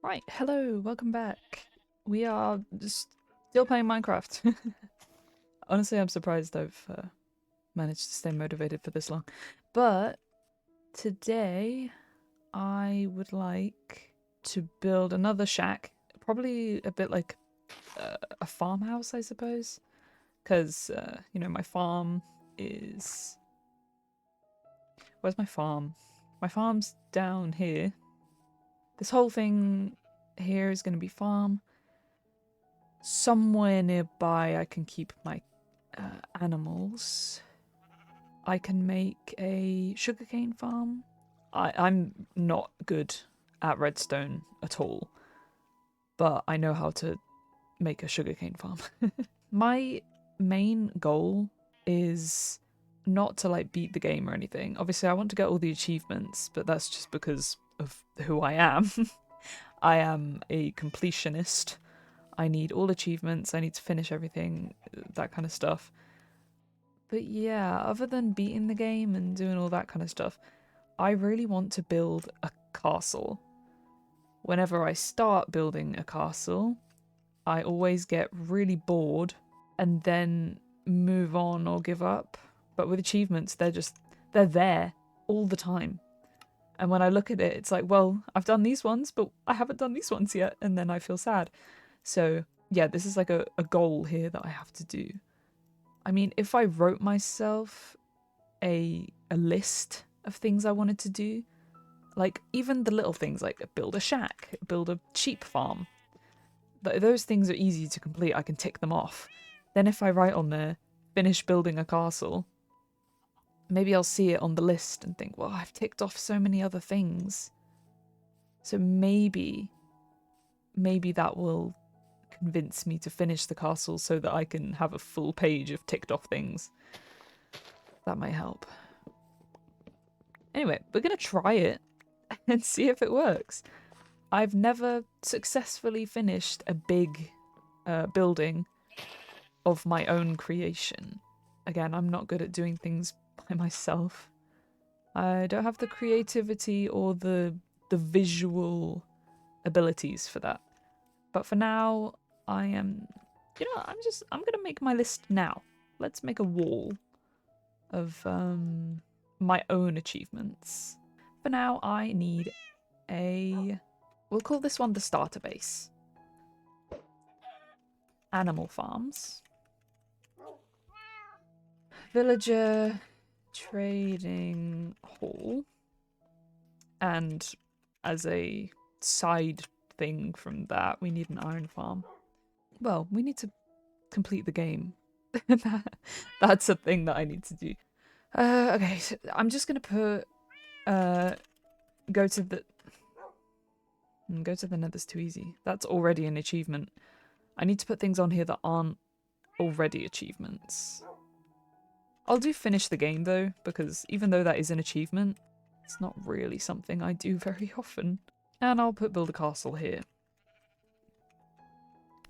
Right, hello, welcome back. We are just still playing Minecraft. Honestly, I'm surprised I've managed to stay motivated for this long. But today, I would like to build another shack. Probably a bit like a farmhouse, I suppose. Because, my farm is... Where's my farm? My farm's down here. This whole thing here is going to be farm. Somewhere nearby I can keep my animals. I can make a sugarcane farm. I'm not good at redstone at all, but I know how to make a sugarcane farm. My main goal is not to like beat the game or anything. Obviously I want to get all the achievements, but that's just because of who I am. I am a completionist. I need all achievements, I need to finish everything, that kind of stuff. But yeah, other than beating the game and doing all that kind of stuff, I really want to build a castle. Whenever I start building a castle, I always get really bored and then move on or give up. But with achievements, they're there all the time. And when I look at it, it's like, well, I've done these ones, but I haven't done these ones yet. And then I feel sad. So yeah, this is like a goal here that I have to do. I mean, if I wrote myself a list of things I wanted to do, like even the little things like build a shack, build a sheep farm, those things are easy to complete. I can tick them off. Then if I write on there, finish building a castle, maybe I'll see it on the list and think, well, I've ticked off so many other things. So maybe that will convince me to finish the castle so that I can have a full page of ticked off things. That might help. Anyway, we're going to try it and see if it works. I've never successfully finished a big building of my own creation. Again, I'm not good at doing things by myself. I don't have the creativity or the visual abilities for that. But for now, I am, I'm gonna make my list now. Let's make a wall of my own achievements. For now, I need we'll call this one the starter base. Animal farms. Villager trading hall. And as a side thing from that, we need an iron farm. Well, we need to complete the game. That's a thing that I need to do. Okay, so I'm just gonna put go to the nether's too easy. That's already an achievement. I need to put things on here that aren't already achievements. I'll do finish the game though, because even though that is an achievement, it's not really something I do very often. And I'll put build a castle here.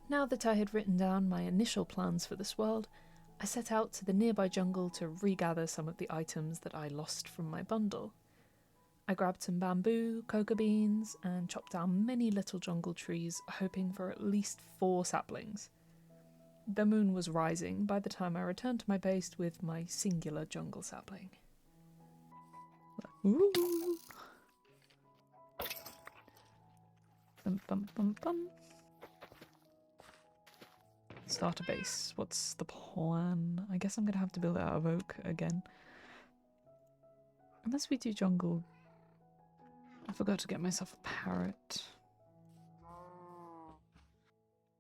Now that I had written down my initial plans for this world, I set out to the nearby jungle to regather some of the items that I lost from my bundle. I grabbed some bamboo, cocoa beans, and chopped down many little jungle trees, hoping for at least 4 saplings. The moon was rising by the time I returned to my base with my singular jungle sapling. Ooh. Bum, bum, bum, bum. Starter base. What's the plan? I guess I'm gonna have to build it out of oak again. Unless we do jungle. I forgot to get myself a parrot.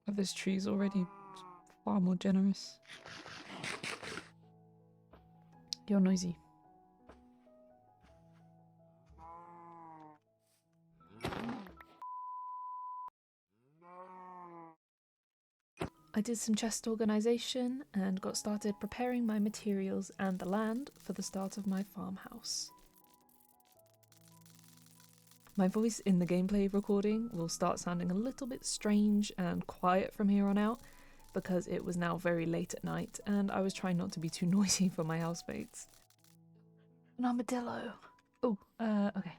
Are those trees already far more generous? You're noisy. I did some chest organisation and got started preparing my materials and the land for the start of my farmhouse. My voice in the gameplay recording will start sounding a little bit strange and quiet from here on out because it was now very late at night and I was trying not to be too noisy for my housemates. An armadillo! Oh, okay.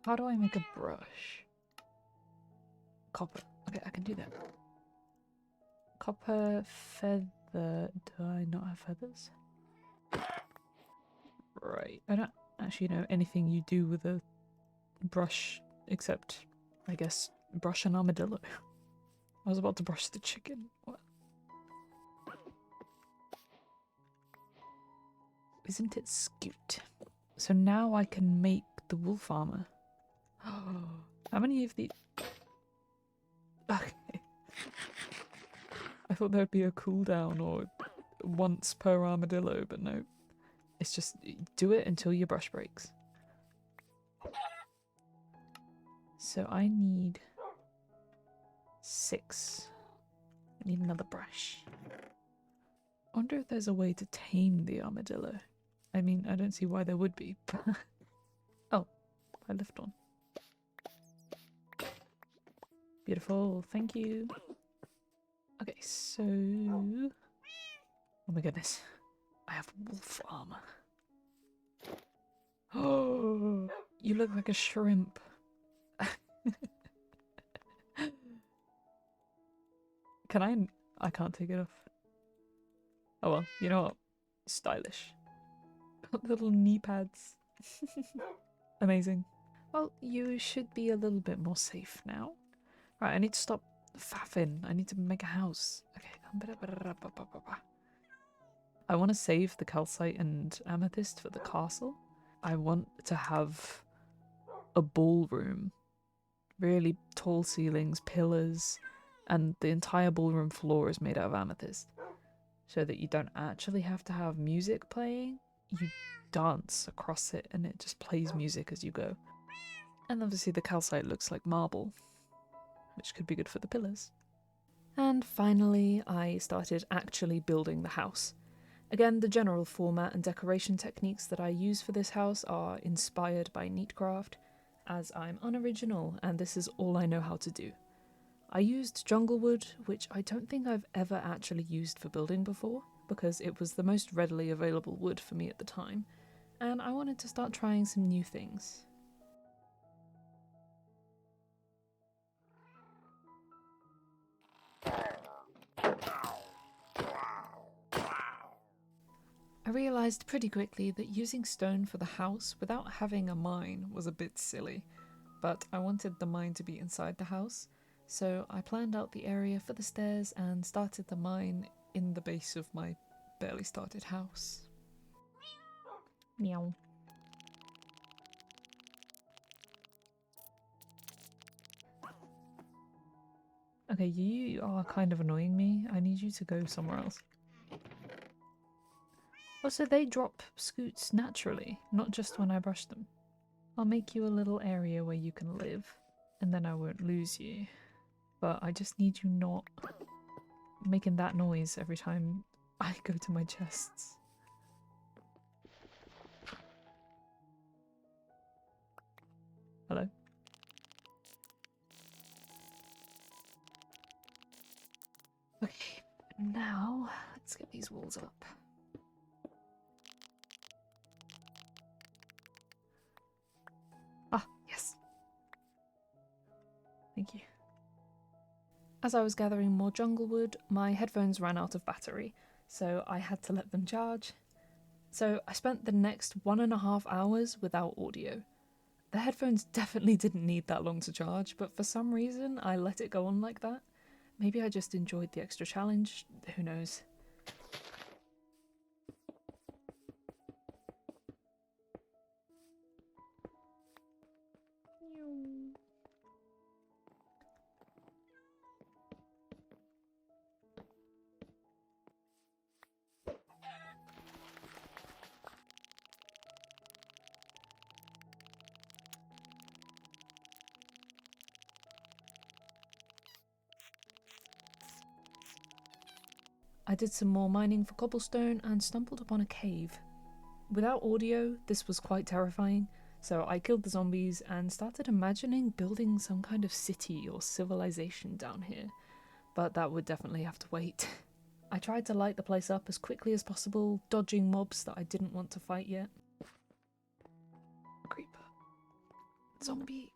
How do I make a brush? copper. Okay, I can do that. Copper feather. Do I not have feathers? Right. I don't actually know anything you do with a brush except, I guess, brush an armadillo. I was about to brush the chicken. What? Isn't it cute? So now I can make the wolf armor. How many of these? Okay. I thought there'd be a cooldown or once per armadillo, but no. It's just do it until your brush breaks. So I need 6. I need another brush. I wonder if there's a way to tame the armadillo. I mean, I don't see why there would be. Oh, I left on. Beautiful, thank you. Okay, so... Oh my goodness. I have wolf armor. Oh, you look like a shrimp. Can I? I can't take it off. Oh well, you know what? Stylish. Little knee pads. Amazing. Well, you should be a little bit more safe now. Right, I need to stop faffing. I need to make a house. Okay. I want to save the calcite and amethyst for the castle. I want to have a ballroom. Really tall ceilings, pillars, and the entire ballroom floor is made out of amethyst. So that you don't actually have to have music playing. You dance across it and it just plays music as you go. And obviously the calcite looks like marble, which could be good for the pillars. And finally, I started actually building the house. Again, the general format and decoration techniques that I use for this house are inspired by Neatcraft, as I'm unoriginal and this is all I know how to do. I used jungle wood, which I don't think I've ever actually used for building before, because it was the most readily available wood for me at the time, and I wanted to start trying some new things. I realised pretty quickly that using stone for the house without having a mine was a bit silly, but I wanted the mine to be inside the house, so I planned out the area for the stairs and started the mine in the base of my barely started house. Meow. Okay, you are kind of annoying me. I need you to go somewhere else. Oh, so they drop scoots naturally, not just when I brush them. I'll make you a little area where you can live, and then I won't lose you. But I just need you not making that noise every time I go to my chests. Hello? Okay, now let's get these walls up. Ah, yes. Thank you. As I was gathering more jungle wood, my headphones ran out of battery, so I had to let them charge. So I spent the next 1.5 hours without audio. The headphones definitely didn't need that long to charge, but for some reason I let it go on like that. Maybe I just enjoyed the extra challenge, who knows. I did some more mining for cobblestone and stumbled upon a cave. Without audio, this was quite terrifying, so I killed the zombies and started imagining building some kind of city or civilization down here, but that would definitely have to wait. I tried to light the place up as quickly as possible, dodging mobs that I didn't want to fight yet. Creeper. Zombie.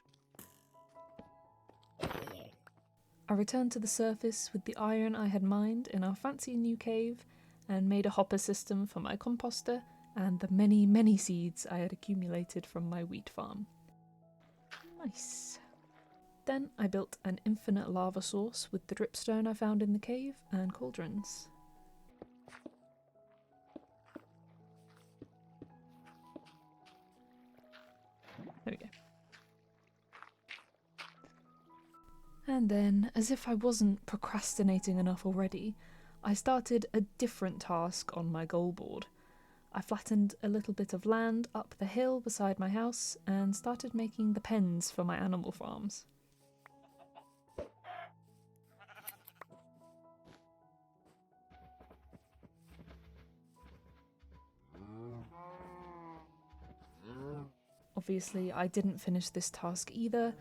I returned to the surface with the iron I had mined in our fancy new cave and made a hopper system for my composter and the many, many seeds I had accumulated from my wheat farm. Nice. Then I built an infinite lava source with the dripstone I found in the cave and cauldrons. There we go. And then, as if I wasn't procrastinating enough already, I started a different task on my goal board. I flattened a little bit of land up the hill beside my house and started making the pens for my animal farms. Obviously, I didn't finish this task either,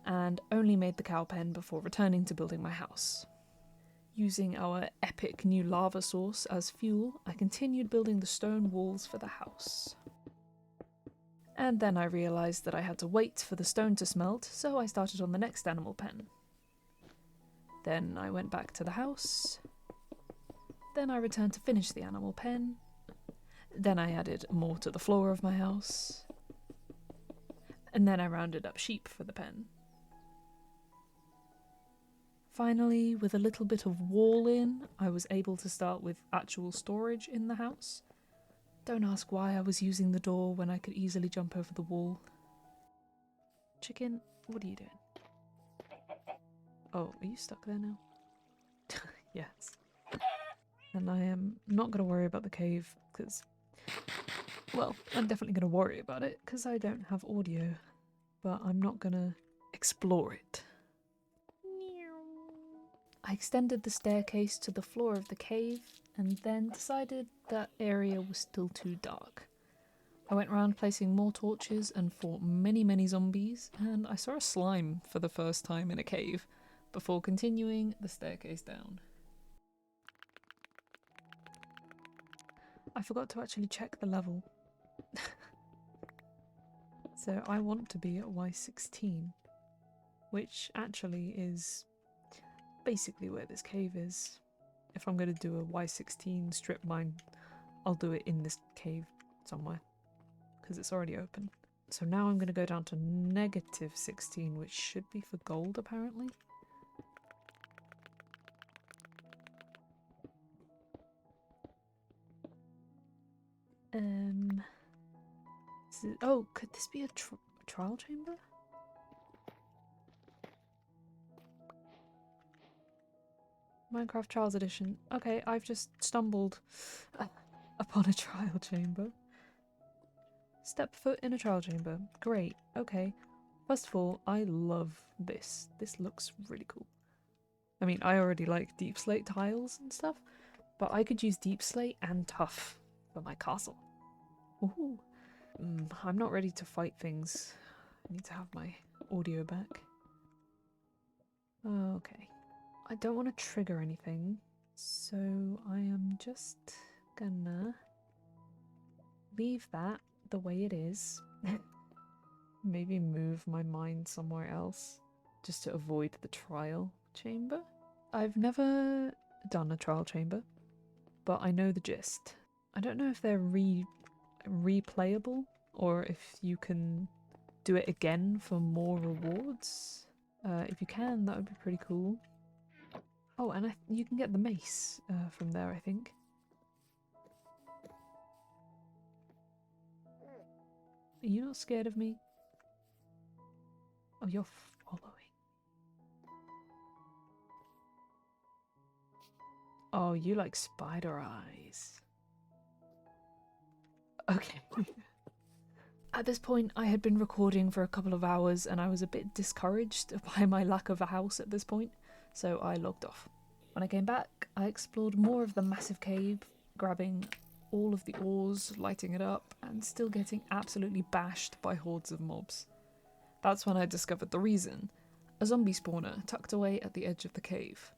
and only made the cow pen before returning to building my house. Using our epic new lava source as fuel, I continued building the stone walls for the house. And then I realised that I had to wait for the stone to smelt, so I started on the next animal pen. Then I went back to the house. Then I returned to finish the animal pen. Then I added more to the floor of my house. And then I rounded up sheep for the pen. Finally, with a little bit of wall in, I was able to start with actual storage in the house. Don't ask why I was using the door when I could easily jump over the wall. Chicken, what are you doing? Oh, are you stuck there now? Yes. And I am not going to worry about the cave, because... well, I'm definitely going to worry about it, because I don't have audio. But I'm not going to explore it. I extended the staircase to the floor of the cave, and then decided that area was still too dark. I went around placing more torches and fought many, many zombies, and I saw a slime for the first time in a cave, before continuing the staircase down. I forgot to actually check the level. So I want to be at Y16, which actually is basically where this cave is. If I'm going to do a Y16 strip mine, I'll do it in this cave somewhere, because it's already open. So now I'm going to go down to -16, which should be for gold apparently. Oh, could this be a trial chamber? Minecraft Trials Edition. Okay, I've just stumbled upon a trial chamber. Step foot in a trial chamber. Great, okay. First of all, I love this. This looks really cool. I mean, I already like deep slate tiles and stuff, but I could use deep slate and tough for my castle. Ooh. I'm not ready to fight things. I need to have my audio back. Okay. I don't want to trigger anything, so I am just gonna leave that the way it is. Maybe move my mind somewhere else just to avoid the trial chamber. I've never done a trial chamber, but I know the gist. I don't know if they're replayable or if you can do it again for more rewards. If you can, that would be pretty cool. Oh, and you can get the mace from there, I think. Are you not scared of me? Oh, you're following. Oh, you like spider eyes. Okay. At this point, I had been recording for a couple of hours and I was a bit discouraged by my lack of a house at this point, so I logged off. When I came back, I explored more of the massive cave, grabbing all of the ores, lighting it up, and still getting absolutely bashed by hordes of mobs. That's when I discovered the reason: a zombie spawner tucked away at the edge of the cave.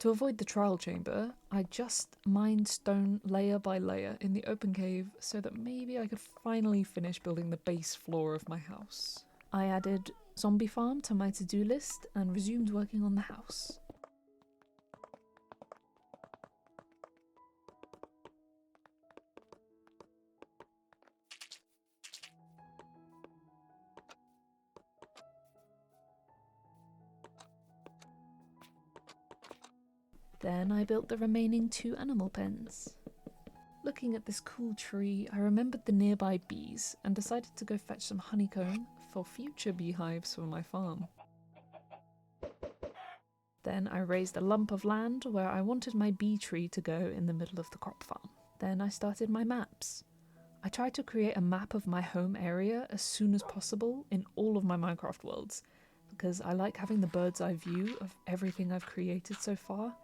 To avoid the trial chamber, I just mined stone layer by layer in the open cave so that maybe I could finally finish building the base floor of my house. I added zombie farm to my to-do list and resumed working on the house. Then I built the remaining 2 animal pens. Looking at this cool tree, I remembered the nearby bees and decided to go fetch some honeycomb for future beehives for my farm. Then I raised a lump of land where I wanted my bee tree to go in the middle of the crop farm. Then I started my maps. I tried to create a map of my home area as soon as possible in all of my Minecraft worlds, because I like having the bird's eye view of everything I've created so far,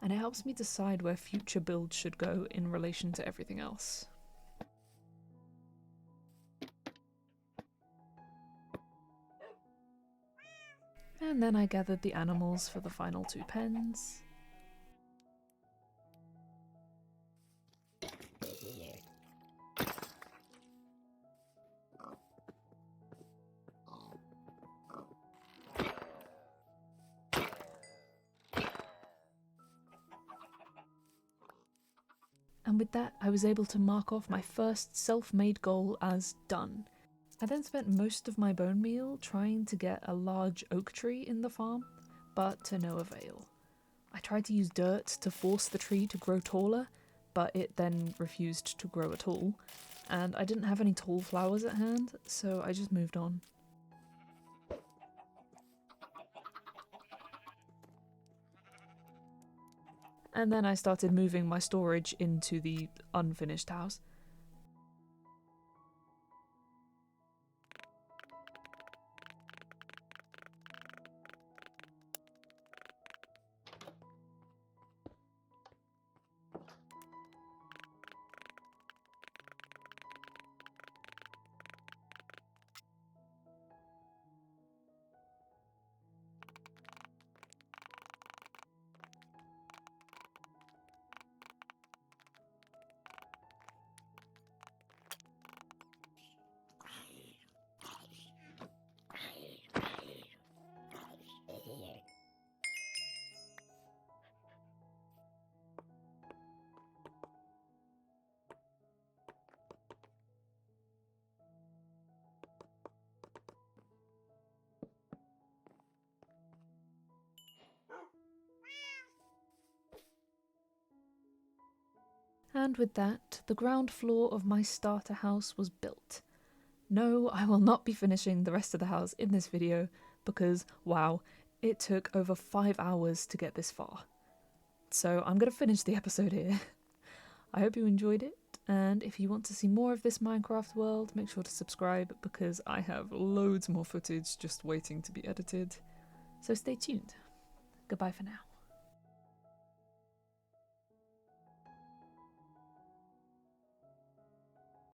and it helps me decide where future builds should go in relation to everything else. And then I gathered the animals for the final 2 pens. And with that, I was able to mark off my first self-made goal as done. I then spent most of my bone meal trying to get a large oak tree in the farm, but to no avail. I tried to use dirt to force the tree to grow taller, but it then refused to grow at all, and I didn't have any tall flowers at hand, so I just moved on. And then I started moving my storage into the unfinished house. And with that, the ground floor of my starter house was built. No, I will not be finishing the rest of the house in this video because, wow, it took over 5 hours to get this far. So I'm going to finish the episode here. I hope you enjoyed it, and if you want to see more of this Minecraft world, make sure to subscribe because I have loads more footage just waiting to be edited. So stay tuned. Goodbye for now.